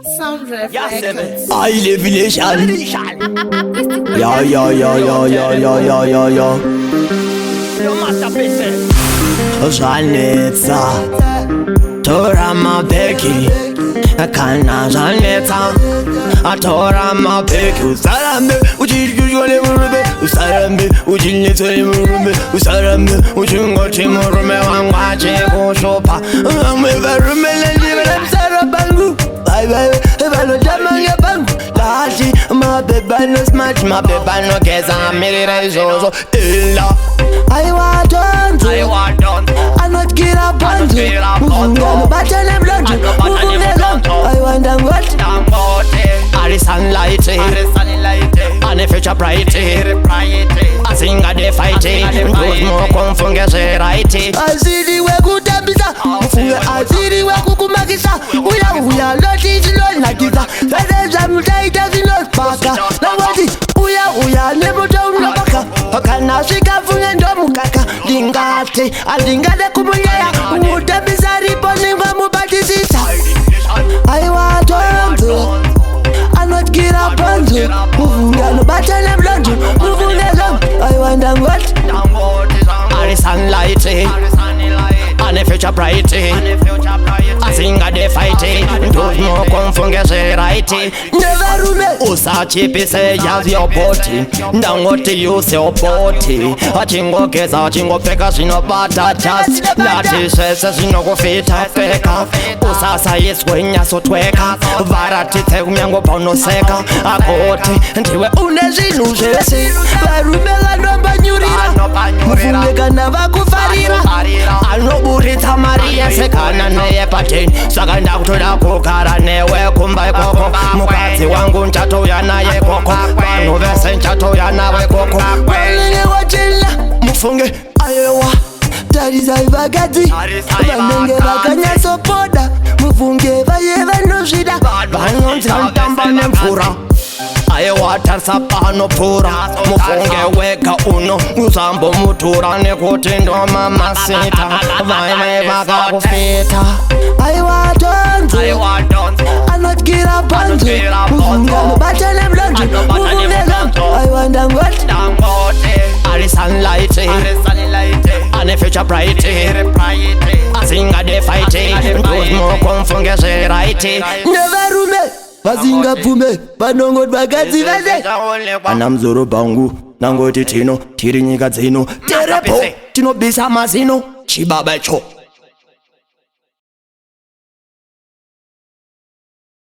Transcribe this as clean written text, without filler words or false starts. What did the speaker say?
Sound Records. I live in nation. Yo. Your masterpiece. Żalnica Tora ma beki Kana żalnica A tora ma beki Usarambe Uchirikushwale murume Usarambe Uchilnitole murume Usarambe Uchingochi murume Wangwache kushopa Mwevarume Lendivele msarabangu Bye bye Evalo jamange bangu Laji Mabeba no smart Mabeba no keza Mirira izozo Illa I want I not get up on you. Muvunga bata na blonde. I want them what? Are sunlight. And the future bright. I sing a de fight. Those more confunga se right. Aziri we kutabisa. Mufunga aziri we kukumakisa. Uya loti zilo nagiza. Tadeza mutaita zilo paka. Na wati uya nebuta unabaka. Kana shika funga ndo mukaka. Lingate alingade kumunyaya. Utabisa riponi wa mubatisisa. I want to I not get up on you. Muvunga no bata na blonde. Muvunga zam. I want them what? Are sunlight. And the future bright. I sing a de fight. Those more confunga se right. Never rume. Usachi pise yaz your body. Ndangoti use your body. Achingo keza achingo peka sino bata just. Nati sese sino kufita feka. Usasa yeswenya so tweka. Varati te umyango pauno seka. Akote ndiwe unezinu jesi. Varumela nomba nyurira. Mufungeka na vakufarira. Anoburita maria sekana neye pateni. Sakanda kutoda kukara newe kumbai koko. Mukati wangu nchato ya naye koko. Wanu vese nchato ya nawe koko. Walinge wachila mufunge ayewa. Tariza ibagati Banenge bakanya sopoda Mufunge vayeva no shida Banonza ntamba nemfura Ayewa tarsa pano pura Mufunge weka uno Uzambo mutura nekuti ndo mama sita Vaime vaka kufita Ayewa tonzi Anot gira panzi Mufunge mbata ne blonji Mufunge zam Ayewa ndangote Are sunlight And the future bright. I sing a de fight. Those more confunga se right. Never rume Bazinga pume Banongo bagazi vaze Anamzoro bangu Nangoti tino Tiri nyika zino Terepo Tino bisa mazino Chibabecho